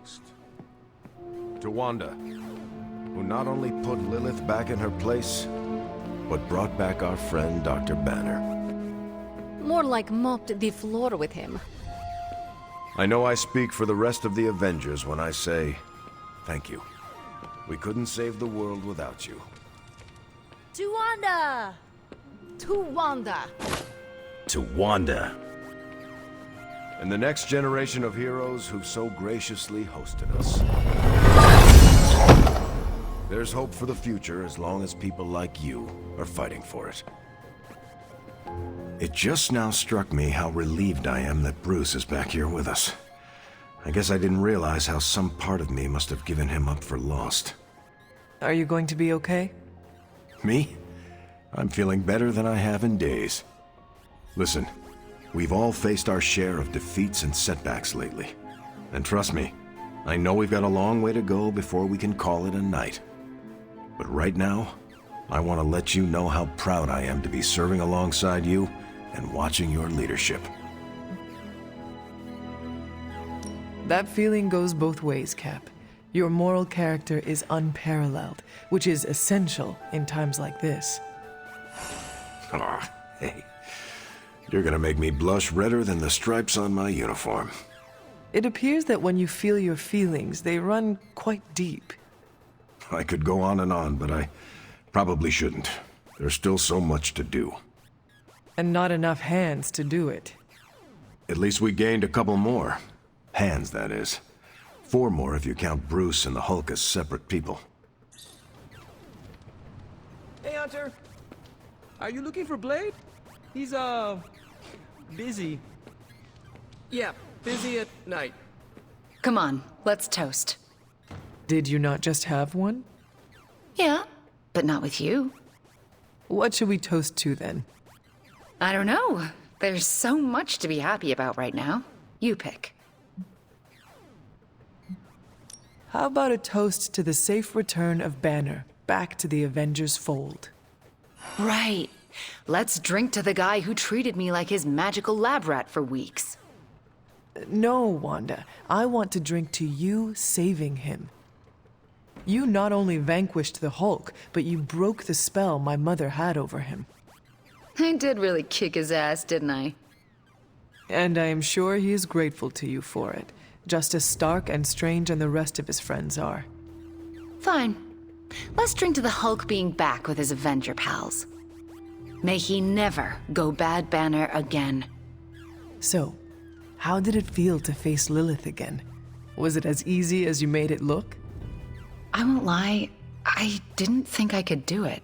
next? To Wanda, who not only put Lilith back in her place, but brought back our friend Dr. Banner. More like mopped the floor with him. I know I speak for the rest of the Avengers when I say, thank you. We couldn't save the world without you. To Wanda! To Wanda! To Wanda. And the next generation of heroes who've so graciously hosted us. There's hope for the future as long as people like you are fighting for it. It just now struck me how relieved I am that Bruce is back here with us. I guess I didn't realize how some part of me must have given him up for lost. Are you going to be okay? Me? I'm feeling better than I have in days. Listen, we've all faced our share of defeats and setbacks lately. And trust me, I know we've got a long way to go before we can call it a night. But right now, I want to let you know how proud I am to be serving alongside you and watching your leadership. That feeling goes both ways, Cap. Your moral character is unparalleled, which is essential in times like this. Ah, hey. You're gonna make me blush redder than the stripes on my uniform. It appears that when you feel your feelings, they run quite deep. I could go on, but I probably shouldn't. There's still so much to do. And not enough hands to do it. At least we gained a couple more. Hands, that is. 4 more if you count Bruce and the Hulk as separate people. Hey, Hunter. Are you looking for Blade? He's, busy. Yeah, busy at night. Come on, let's toast. Did you not just have one? Yeah, but not with you. What should we toast to then? I don't know. There's so much to be happy about right now. You pick. How about a toast to the safe return of Banner back to the Avengers fold? Right. Let's drink to the guy who treated me like his magical lab rat for weeks. No, Wanda. I want to drink to you saving him. You not only vanquished the Hulk, but you broke the spell my mother had over him. I did really kick his ass, didn't I? And I am sure he is grateful to you for it, just as Stark and Strange and the rest of his friends are. Fine. Let's drink to the Hulk being back with his Avenger pals. May he never go bad Banner again. So, how did it feel to face Lilith again? Was it as easy as you made it look? I won't lie, I didn't think I could do it.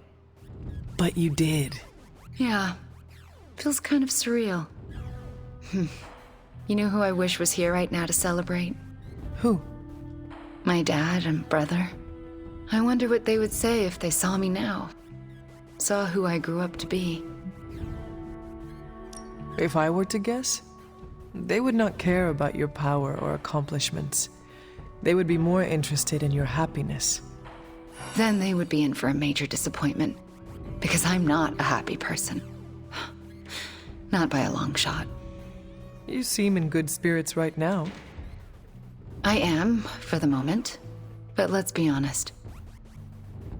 But you did. Yeah, feels kind of surreal. You know who I wish was here right now to celebrate? Who? My dad and brother. I wonder what they would say if they saw me now. Saw who I grew up to be. If I were to guess, they would not care about your power or accomplishments. They would be more interested in your happiness. Then they would be in for a major disappointment. Because I'm not a happy person. Not by a long shot. You seem in good spirits right now. I am, for the moment. But let's be honest.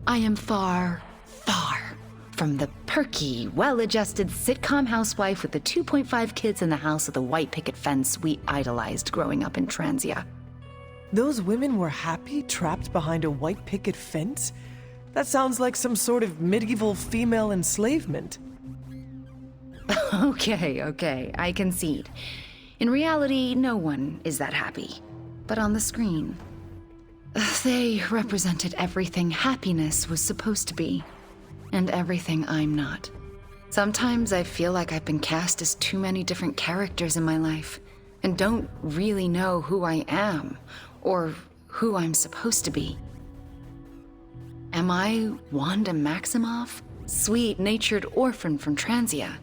I am far, far from the perky, well-adjusted sitcom housewife with the 2.5 kids in the house with the white picket fence we idolized growing up in Transia. Those women were happy trapped behind a white picket fence? That sounds like some sort of medieval female enslavement. Okay, I concede. In reality, no one is that happy. But on the screen, they represented everything happiness was supposed to be, and everything I'm not. Sometimes I feel like I've been cast as too many different characters in my life, and don't really know who I am, or who I'm supposed to be. Am I Wanda Maximoff, sweet-natured orphan from Transia?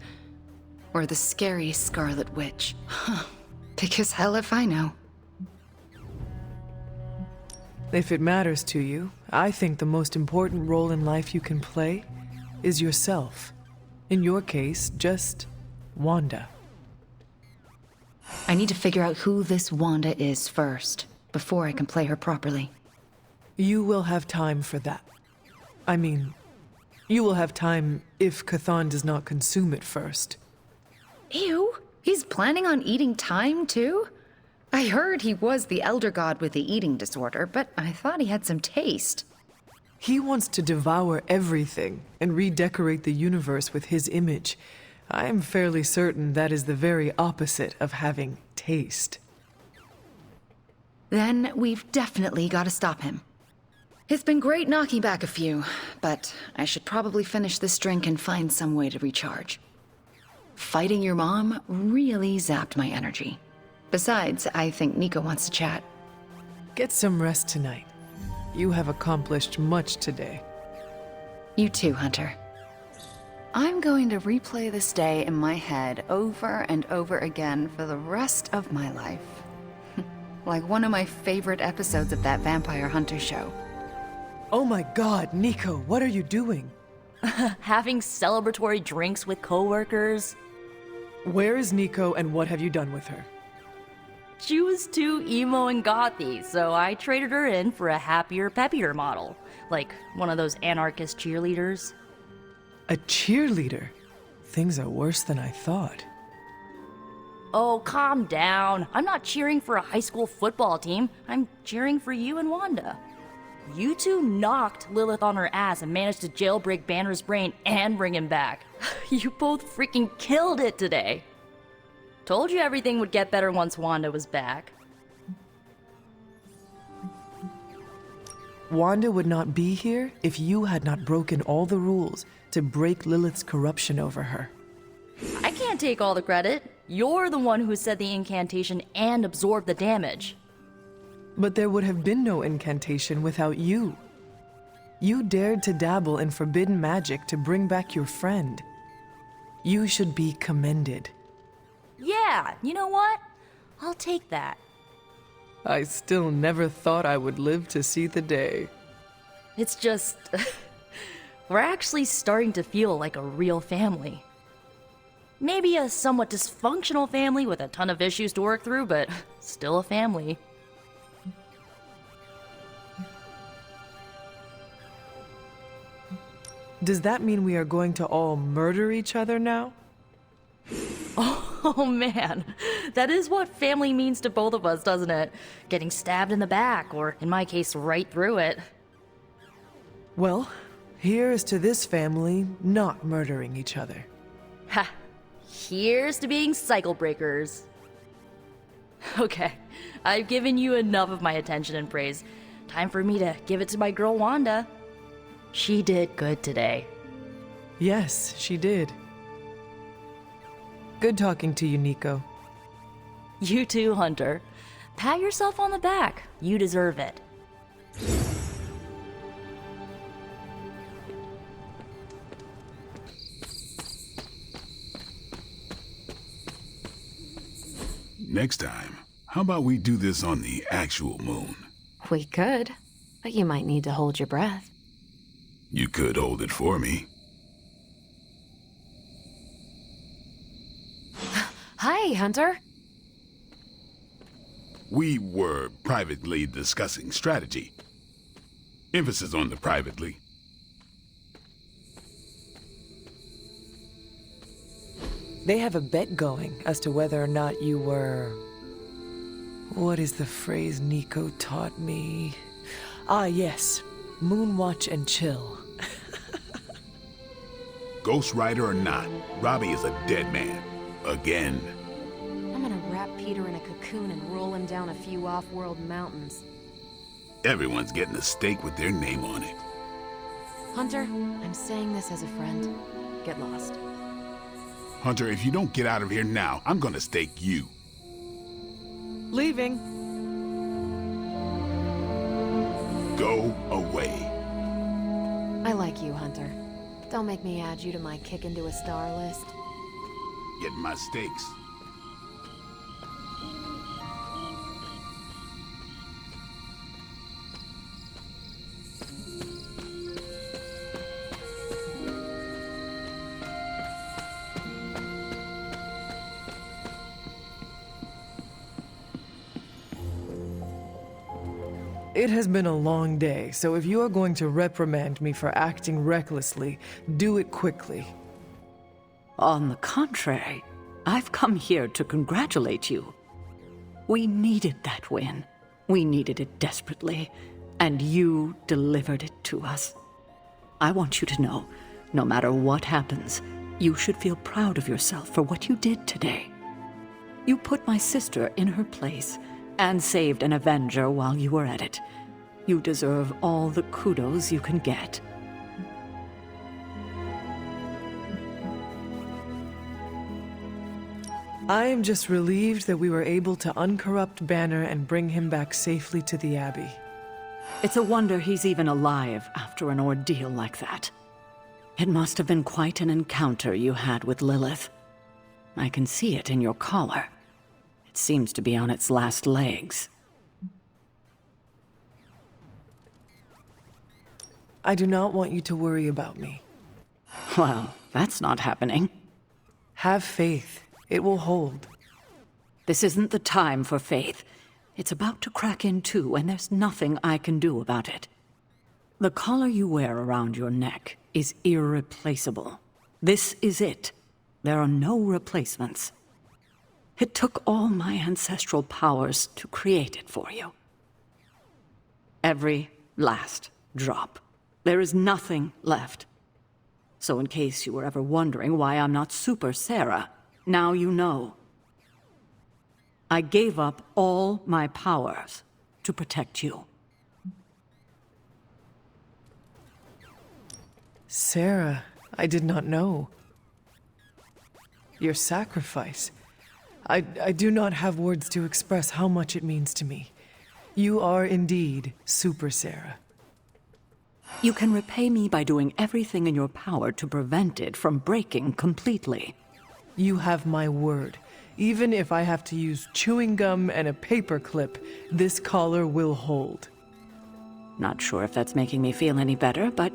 Or the scary Scarlet Witch? Because hell if I know. If it matters to you, I think the most important role in life you can play is yourself. In your case, just Wanda. I need to figure out who this Wanda is first. before I can play her properly. You will have time for that. I mean, you will have time if Chthon does not consume it first. Ew, he's planning on eating time too? I heard he was the elder god with the eating disorder, but I thought he had some taste. He wants to devour everything and redecorate the universe with his image. I am fairly certain that is the very opposite of having taste. Then we've definitely got to stop him. It's been great knocking back a few, but I should probably finish this drink and find some way to recharge. Fighting your mom really zapped my energy. Besides, I think Nico wants to chat. Get some rest tonight. You have accomplished much today. You too, Hunter. I'm going to replay this day in my head over and over again for the rest of my life. Like one of my favorite episodes of that Vampire Hunter show. Oh my god, Nico, what are you doing? Having celebratory drinks with coworkers. Where is Nico and what have you done with her? She was too emo and gothy, so I traded her in for a happier, peppier model. Like one of those anarchist cheerleaders. A cheerleader? Things are worse than I thought. Oh, calm down. I'm not cheering for a high school football team. I'm cheering for you and Wanda. You two knocked Lilith on her ass and managed to jailbreak Banner's brain and bring him back. You both freaking killed it today. Told you everything would get better once Wanda was back. Wanda would not be here if you had not broken all the rules to break Lilith's corruption over her. I can't take all the credit. You're the one who said the incantation and absorbed the damage. But there would have been no incantation without you. You dared to dabble in forbidden magic to bring back your friend. You should be commended. Yeah, you know what? I'll take that. I still never thought I would live to see the day. It's just... we're actually starting to feel like a real family. Maybe a somewhat dysfunctional family with a ton of issues to work through, but still a family. Does that mean we are going to all murder each other now? Oh man, that is what family means to both of us, doesn't it? Getting stabbed in the back, or in my case, right through it. Well, here's to this family not murdering each other. Ha! Here's to being cycle breakers. Okay, I've given you enough of my attention and praise. Time for me to give it to my girl Wanda. She did good today. Yes, she did. Good talking to you, Nico. You too, Hunter. Pat yourself on the back. You deserve it. Next time, how about we do this on the actual moon? We could, but you might need to hold your breath. You could hold it for me. Hi, Hunter. We were privately discussing strategy. Emphasis on the privately. They have a bet going as to whether or not you were... What is the phrase Nico taught me? Ah, yes. Moonwatch and chill. Ghost Rider or not, Robbie is a dead man. Again. I'm gonna wrap Peter in a cocoon and roll him down a few off-world mountains. Everyone's getting a stake with their name on it. Hunter, I'm saying this as a friend. Get lost. Hunter, if you don't get out of here now, I'm gonna stake you. Leaving. Go away. I like you, Hunter. Don't make me add you to my kick into a star list. Get my stakes. It has been a long day, so if you are going to reprimand me for acting recklessly, do it quickly. On the contrary, I've come here to congratulate you. We needed that win. We needed it desperately, and you delivered it to us. I want you to know, no matter what happens, you should feel proud of yourself for what you did today. You put my sister in her place and saved an Avenger while you were at it. You deserve all the kudos you can get. I am just relieved that we were able to uncorrupt Banner and bring him back safely to the Abbey. It's a wonder he's even alive after an ordeal like that. It must have been quite an encounter you had with Lilith. I can see it in your collar. It seems to be on its last legs. I do not want you to worry about me. Well, that's not happening. Have faith. It will hold. This isn't the time for faith. It's about to crack in two, and there's nothing I can do about it. The collar you wear around your neck is irreplaceable. This is it. There are no replacements. It took all my ancestral powers to create it for you. Every last drop. There is nothing left. So in case you were ever wondering why I'm not Super Sarah, now you know. I gave up all my powers to protect you. Sarah, I did not know. Your sacrifice. I do not have words to express how much it means to me. You are indeed Super Sarah. You can repay me by doing everything in your power to prevent it from breaking completely. You have my word. Even if I have to use chewing gum and a paper clip, this collar will hold. Not sure if that's making me feel any better, but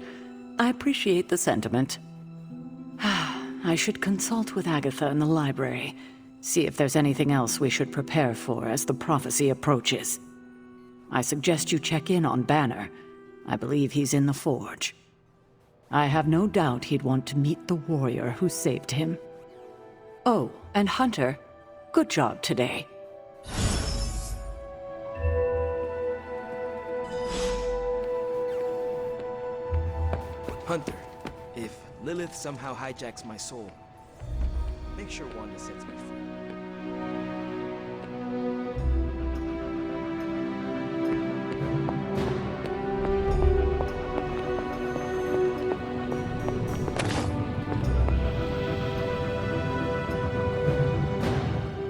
I appreciate the sentiment. I should consult with Agatha in the library, see if there's anything else we should prepare for as the prophecy approaches. I suggest you check in on Banner. I believe he's in the forge. I have no doubt he'd want to meet the warrior who saved him. Oh, and Hunter, good job today. Hunter, if Lilith somehow hijacks my soul, make sure Wanda sets me free.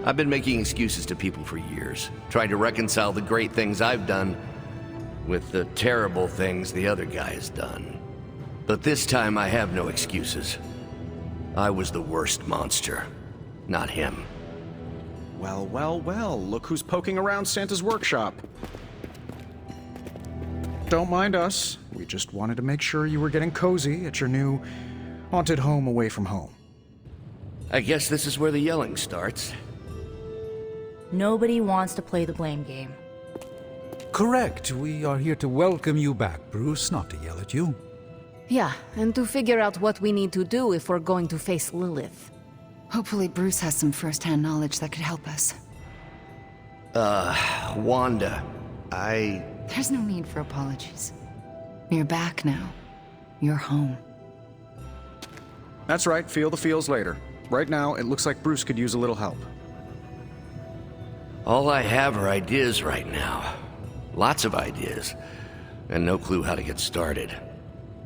I've been making excuses to people for years, trying to reconcile the great things I've done with the terrible things the other guy has done. But this time I have no excuses. I was the worst monster, not him. Well, well, well, look who's poking around Santa's workshop. Don't mind us. We just wanted to make sure you were getting cozy at your new haunted home away from home. I guess this is where the yelling starts. Nobody wants to play the blame game. Correct. We are here to welcome you back, Bruce, not to yell at you. Yeah, and to figure out what we need to do if we're going to face Lilith. Hopefully Bruce has some first-hand knowledge that could help us. Wanda, There's no need for apologies. You're back now. You're home. That's right, feel the feels later. Right now, it looks like Bruce could use a little help. All I have are ideas right now. Lots of ideas. And no clue how to get started.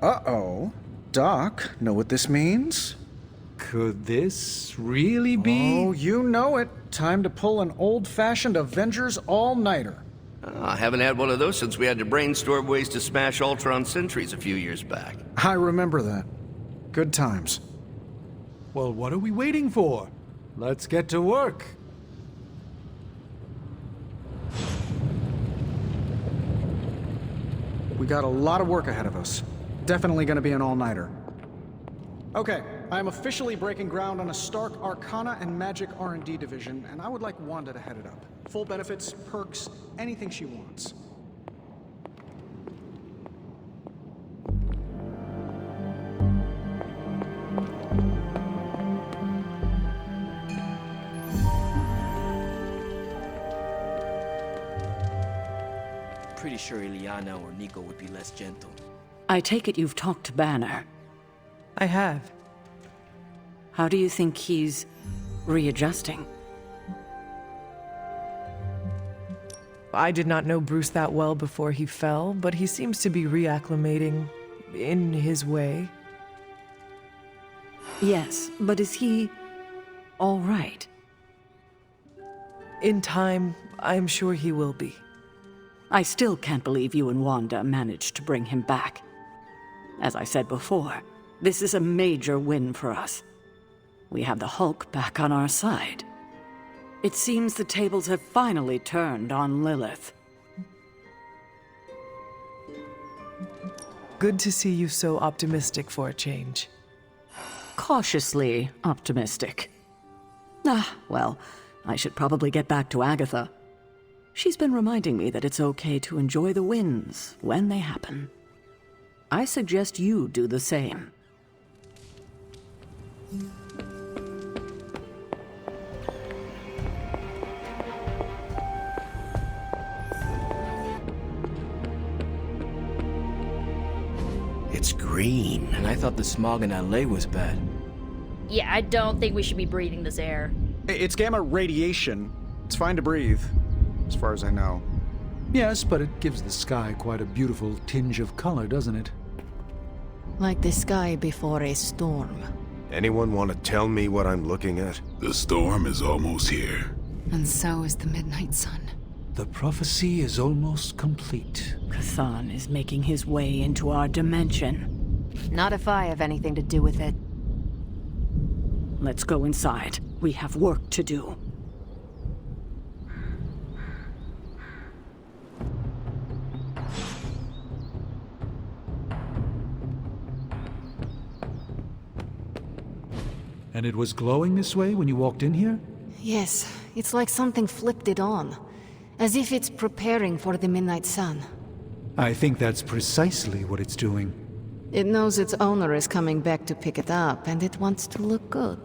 Uh-oh. Doc, know what this means? Could this really be? Oh, you know it. Time to pull an old-fashioned Avengers all-nighter. I haven't had one of those since we had to brainstorm ways to smash Ultron sentries a few years back. I remember that. Good times. Well, what are we waiting for? Let's get to work. We got a lot of work ahead of us. Definitely gonna be an all-nighter. Okay, I am officially breaking ground on a Stark Arcana and Magic R&D division, and I would like Wanda to head it up. Full benefits, perks, anything she wants. sure Ileana or Nico would be less gentle. I take it you've talked to Banner. I have. How do you think he's readjusting? I did not know Bruce that well before he fell, but he seems to be reacclimating in his way. Yes, but is he all right? In time, I'm sure he will be. I still can't believe you and Wanda managed to bring him back. As I said before, this is a major win for us. We have the Hulk back on our side. It seems the tables have finally turned on Lilith. Good to see you so optimistic for a change. Cautiously optimistic. Well, I should probably get back to Agatha. She's been reminding me that it's okay to enjoy the wins when they happen. I suggest you do the same. It's green. And I thought the smog in LA was bad. Yeah, I don't think we should be breathing this air. It's gamma radiation. It's fine to breathe, as far as I know. Yes, but it gives the sky quite a beautiful tinge of color, doesn't it? Like the sky before a storm. Anyone want to tell me what I'm looking at? The storm is almost here. And so is the midnight sun. The prophecy is almost complete. K'than is making his way into our dimension. Not if I have anything to do with it. Let's go inside. We have work to do. And it was glowing this way when you walked in here? Yes, it's like something flipped it on. As if it's preparing for the midnight sun. I think that's precisely what it's doing. It knows its owner is coming back to pick it up, and it wants to look good.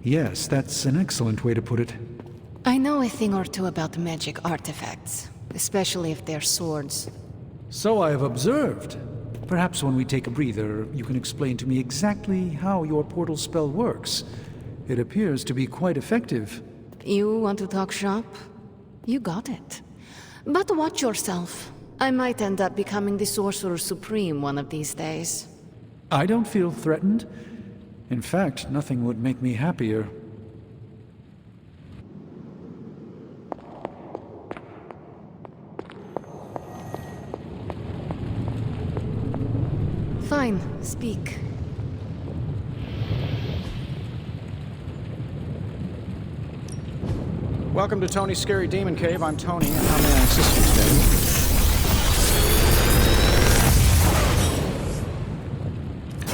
Yes, that's an excellent way to put it. I know a thing or two about magic artifacts, especially if they're swords. So I have observed. Perhaps when we take a breather, you can explain to me exactly how your portal spell works. It appears to be quite effective. You want to talk shop? You got it. But watch yourself. I might end up becoming the Sorcerer Supreme one of these days. I don't feel threatened. In fact, nothing would make me happier. Fine, speak. Welcome to Tony's Scary Demon Cave. I'm Tony, and how may I assist you today?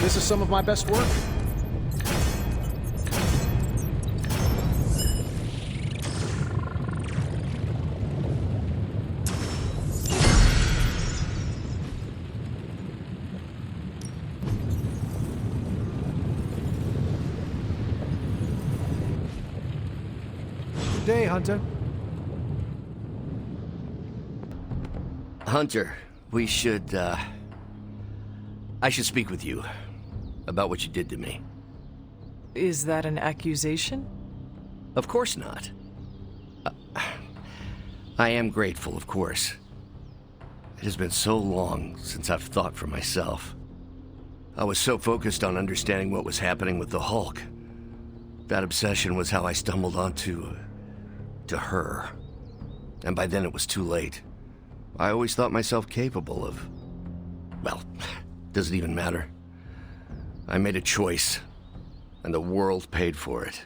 This is some of my best work. Good day, Hunter. Hunter, we should, I should speak with you about what you did to me. Is that an accusation? Of course not. I am grateful, of course. It has been so long since I've thought for myself. I was so focused on understanding what was happening with the Hulk. That obsession was how I stumbled onto to her. And by then it was too late. I always thought myself capable of... well, does it even matter? I made a choice, and the world paid for it.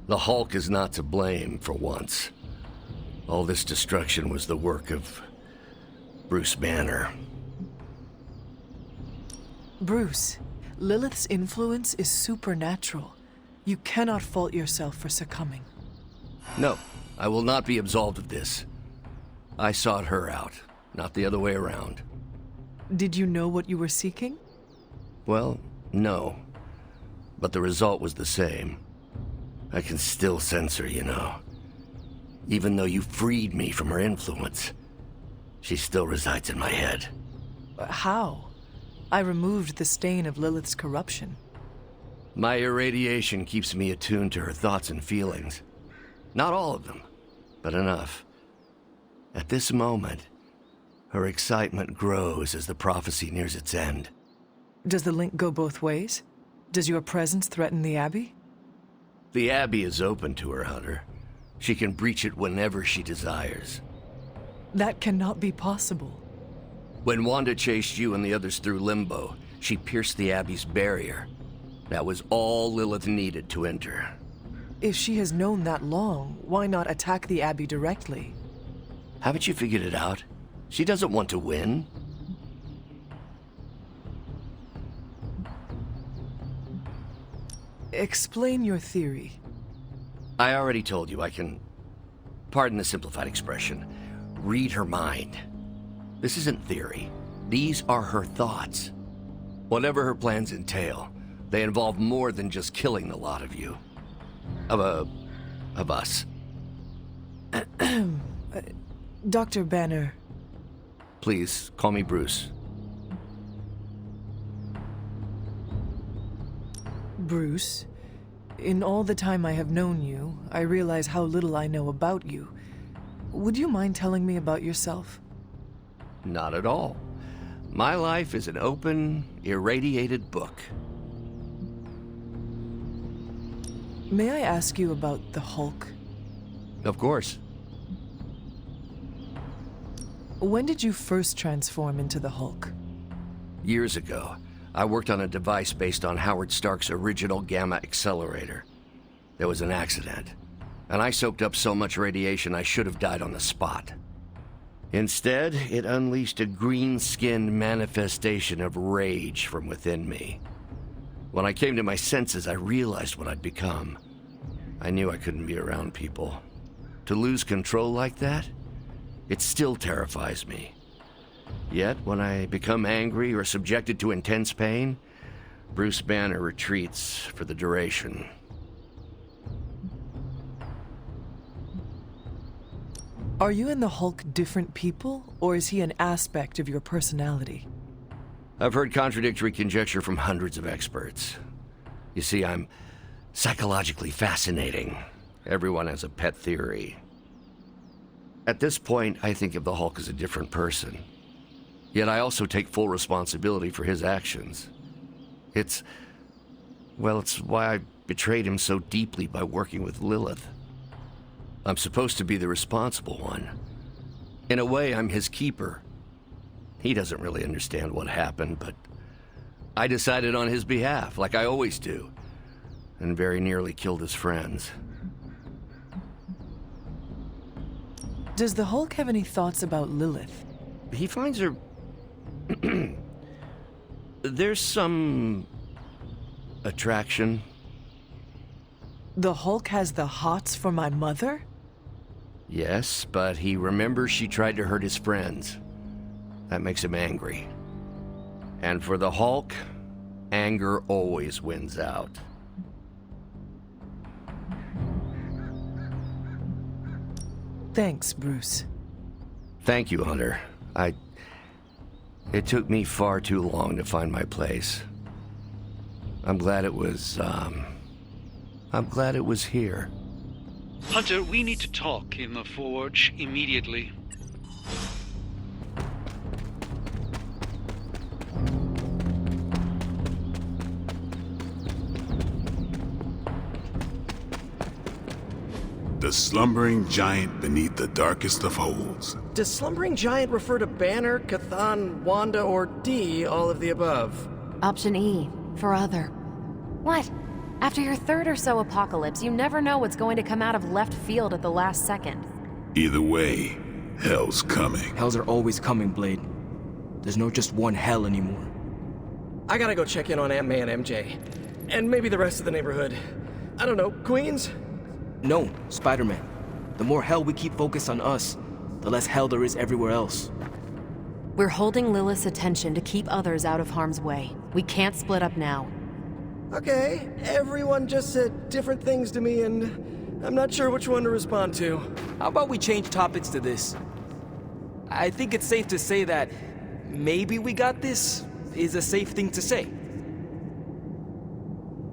The Hulk is not to blame for once. All this destruction was the work of Bruce Banner. Bruce, Lilith's influence is supernatural. You cannot fault yourself for succumbing. No, I will not be absolved of this. I sought her out, not the other way around. Did you know what you were seeking? Well, no. But the result was the same. I can still sense her, you know. Even though you freed me from her influence. She still resides in my head. How? I removed the stain of Lilith's corruption. My irradiation keeps me attuned to her thoughts and feelings. Not all of them, but enough. At this moment, her excitement grows as the prophecy nears its end. Does the link go both ways? Does your presence threaten the Abbey? The Abbey is open to her, Hunter. She can breach it whenever she desires. That cannot be possible. When Wanda chased you and the others through Limbo, she pierced the Abbey's barrier. That was all Lilith needed to enter. If she has known that long, why not attack the Abbey directly? Haven't you figured it out? She doesn't want to win. Explain your theory. I already told you I can, pardon the simplified expression, read her mind. This isn't theory. These are her thoughts. Whatever her plans entail, they involve more than just killing the lot of you. Of us. Dr. Banner. Please, call me Bruce. Bruce, in all the time I have known you, I realize how little I know about you. Would you mind telling me about yourself? Not at all. My life is an open, irradiated book. May I ask you about the Hulk? Of course. When did you first transform into the Hulk? Years ago, I worked on a device based on Howard Stark's original gamma accelerator. There was an accident, and I soaked up so much radiation I should have died on the spot. Instead, it unleashed a green-skinned manifestation of rage from within me. When I came to my senses, I realized what I'd become. I knew I couldn't be around people. To lose control like that, it still terrifies me. Yet, when I become angry or subjected to intense pain, Bruce Banner retreats for the duration. Are you and the Hulk different people, or is he an aspect of your personality? I've heard contradictory conjecture from hundreds of experts. You see, I'm psychologically fascinating. Everyone has a pet theory. At this point, I think of the Hulk as a different person. Yet I also take full responsibility for his actions. It's why I betrayed him so deeply by working with Lilith. I'm supposed to be the responsible one. In a way, I'm his keeper. He doesn't really understand what happened, but I decided on his behalf, like I always do, and very nearly killed his friends. Does the Hulk have any thoughts about Lilith? He finds her... There's some... attraction. The Hulk has the hots for my mother? Yes, but he remembers she tried to hurt his friends. That makes him angry. And for the Hulk, anger always wins out. Thanks, Bruce. Thank you, Hunter. It took me far too long to find my place. I'm glad it was here. Hunter, we need to talk in the forge immediately. The slumbering giant beneath the darkest of holes. Does slumbering giant refer to Banner, Cathan, Wanda, or D, all of the above? Option E, for other. What? After your third or so apocalypse, you never know what's going to come out of left field at the last second. Either way, hell's coming. Hells are always coming, Blade. There's no just one hell anymore. I gotta go check in on Aunt May and MJ. And maybe the rest of the neighborhood. I don't know, Queens? No, Spider-Man. The more hell we keep focused on us, the less hell there is everywhere else. We're holding Lilith's attention to keep others out of harm's way. We can't split up now. Okay, everyone just said different things to me, and I'm not sure which one to respond to. How about we change topics to this? I think it's safe to say that maybe we got this is a safe thing to say.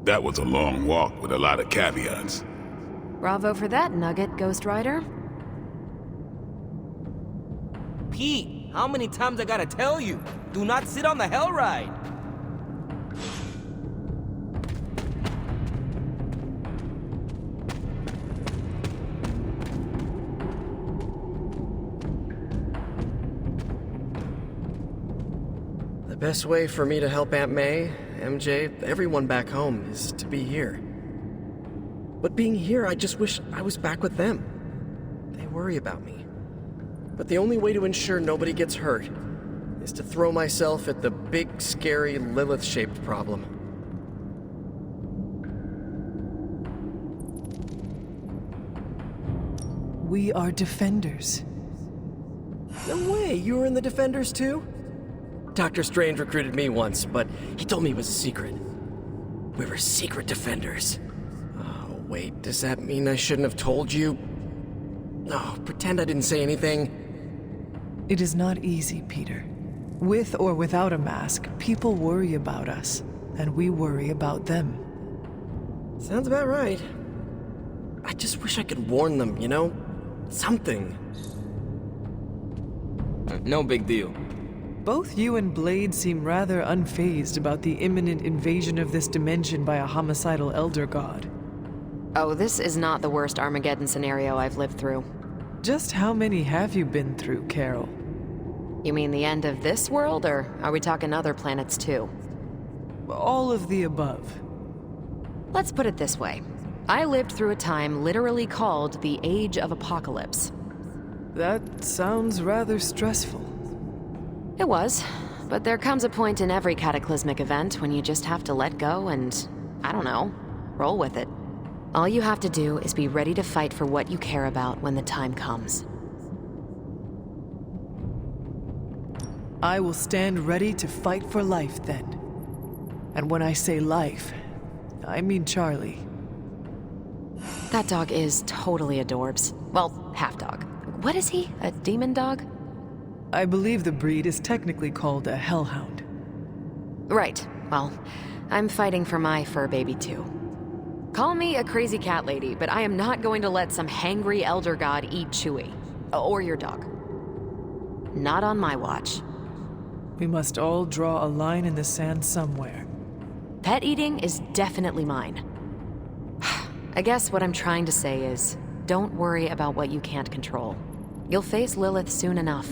That was a long walk with a lot of caveats. Bravo for that nugget, Ghost Rider. Pete, how many times I gotta tell you? Do not sit on the hell ride. The best way for me to help Aunt May, MJ, everyone back home is to be here. But being here, I just wish I was back with them. They worry about me. But the only way to ensure nobody gets hurt is to throw myself at the big, scary, Lilith-shaped problem. We are defenders. No way, you were in the Defenders too? Dr. Strange recruited me once, but he told me it was a secret. We were secret defenders. Oh, wait, does that mean I shouldn't have told you? No, pretend I didn't say anything. It is not easy, Peter. With or without a mask, people worry about us, and we worry about them. Sounds about right. I just wish I could warn them, you know? Something. No big deal. Both you and Blade seem rather unfazed about the imminent invasion of this dimension by a homicidal elder god. Oh, this is not the worst Armageddon scenario I've lived through. Just how many have you been through, Carol? You mean the end of this world, or are we talking other planets too? All of the above. Let's put it this way. I lived through a time literally called the Age of Apocalypse. That sounds rather stressful. It was, but there comes a point in every cataclysmic event when you just have to let go and, I don't know, roll with it. All you have to do is be ready to fight for what you care about when the time comes. I will stand ready to fight for life then. And when I say life, I mean Charlie. That dog is totally adorbs. Well, half dog. What is he? A demon dog? I believe the breed is technically called a hellhound. Right. Well, I'm fighting for my fur baby too. Call me a crazy cat lady, but I am not going to let some hangry elder god eat Chewie. Or your dog. Not on my watch. We must all draw a line in the sand somewhere. Pet eating is definitely mine. I guess what I'm trying to say is, don't worry about what you can't control. You'll face Lilith soon enough.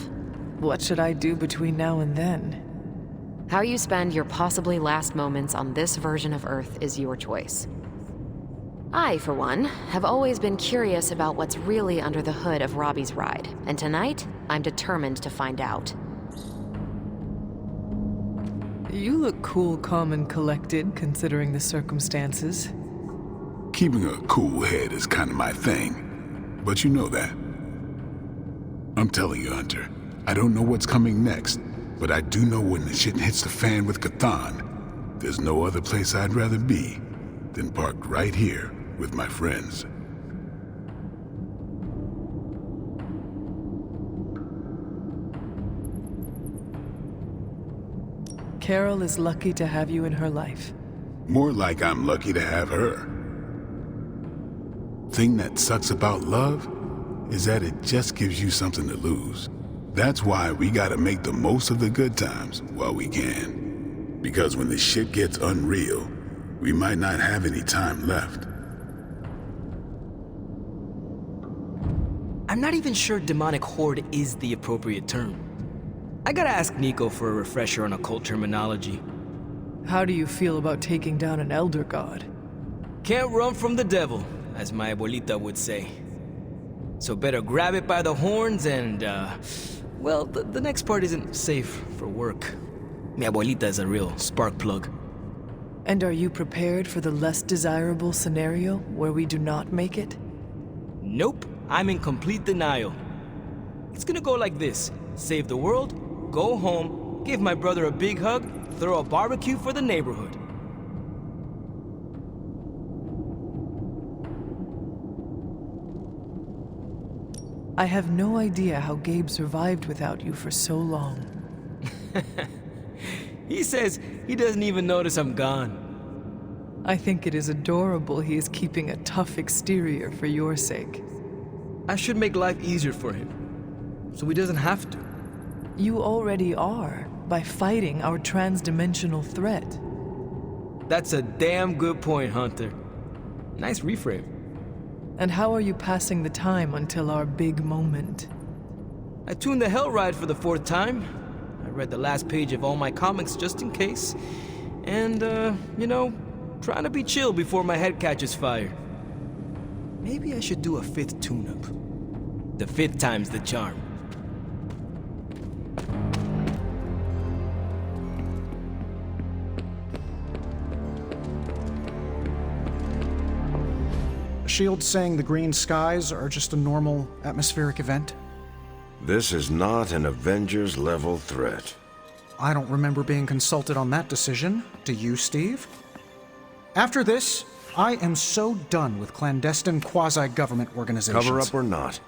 What should I do between now and then? How you spend your possibly last moments on this version of Earth is your choice. I, for one, have always been curious about what's really under the hood of Robbie's ride, and tonight, I'm determined to find out. You look cool, calm, and collected, considering the circumstances. Keeping a cool head is kind of my thing, but you know that. I'm telling you, Hunter, I don't know what's coming next, but I do know when the shit hits the fan with Cthon, there's no other place I'd rather be than parked right here with my friends. Carol is lucky to have you in her life. More like I'm lucky to have her. Thing that sucks about love is that it just gives you something to lose. That's why we gotta make the most of the good times while we can. Because when the shit gets unreal, we might not have any time left. I'm not even sure demonic horde is the appropriate term. I gotta ask Nico for a refresher on occult terminology. How do you feel about taking down an elder god? Can't run from the devil, as my abuelita would say. So better grab it by the horns and, well, the next part isn't safe for work. Mi abuelita is a real spark plug. And are you prepared for the less desirable scenario where we do not make it? Nope, I'm in complete denial. It's gonna go like this. Save the world, go home, give my brother a big hug, throw a barbecue for the neighborhood. I have no idea how Gabe survived without you for so long. He says he doesn't even notice I'm gone. I think it is adorable he is keeping a tough exterior for your sake. I should make life easier for him, so he doesn't have to. You already are, by fighting our trans-dimensional threat. That's a damn good point, Hunter. Nice reframe. And how are you passing the time until our big moment? I tuned the Hell Ride for the 4th time. I read the last page of all my comics just in case. And, you know, trying to be chill before my head catches fire. Maybe I should do a 5th tune-up. The 5th time's the charm. Shield saying the green skies are just a normal atmospheric event? This is not an Avengers-level threat. I don't remember being consulted on that decision. Do you, Steve? After this, I am so done with clandestine quasi-government organizations. Cover up or not,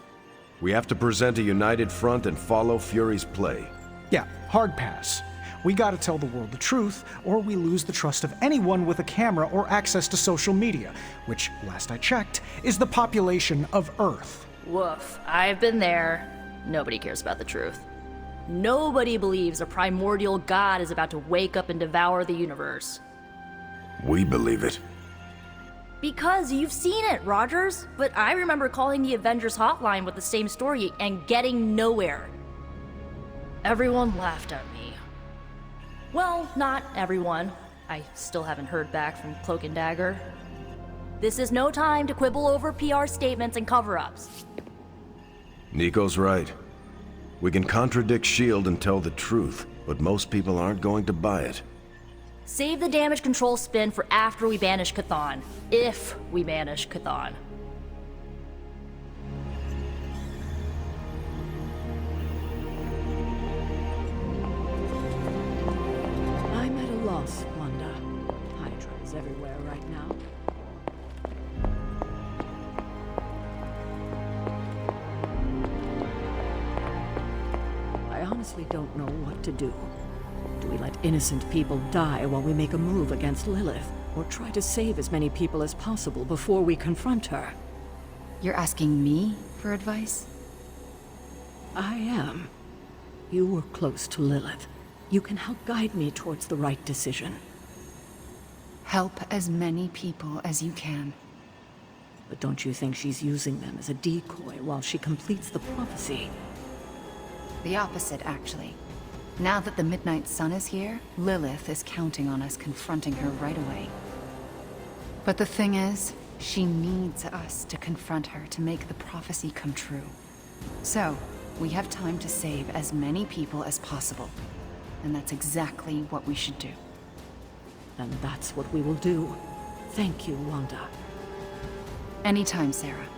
we have to present a united front and follow Fury's play. Yeah, hard pass. We gotta tell the world the truth, or we lose the trust of anyone with a camera or access to social media, which, last I checked, is the population of Earth. Woof. I've been there. Nobody cares about the truth. Nobody believes a primordial god is about to wake up and devour the universe. We believe it. Because you've seen it, Rogers. But I remember calling the Avengers hotline with the same story and getting nowhere. Everyone laughed at me. Well, not everyone. I still haven't heard back from Cloak and Dagger. This is no time to quibble over PR statements and cover-ups. Nico's right. We can contradict S.H.I.E.L.D. and tell the truth, but most people aren't going to buy it. Save the damage control spin for after we banish Chthon. If we banish Chthon. I'm at a loss, Wanda. Hydra is everywhere right now. I honestly don't know what to do. Do we let innocent people die while we make a move against Lilith? Or try to save as many people as possible before we confront her? You're asking me for advice? I am. You were close to Lilith. You can help guide me towards the right decision. Help as many people as you can. But don't you think she's using them as a decoy while she completes the prophecy? The opposite, actually. Now that the Midnight Sun is here, Lilith is counting on us confronting her right away. But the thing is, she needs us to confront her to make the prophecy come true. So, we have time to save as many people as possible. And that's exactly what we should do. Then that's what we will do. Thank you, Wanda. Anytime, Sarah.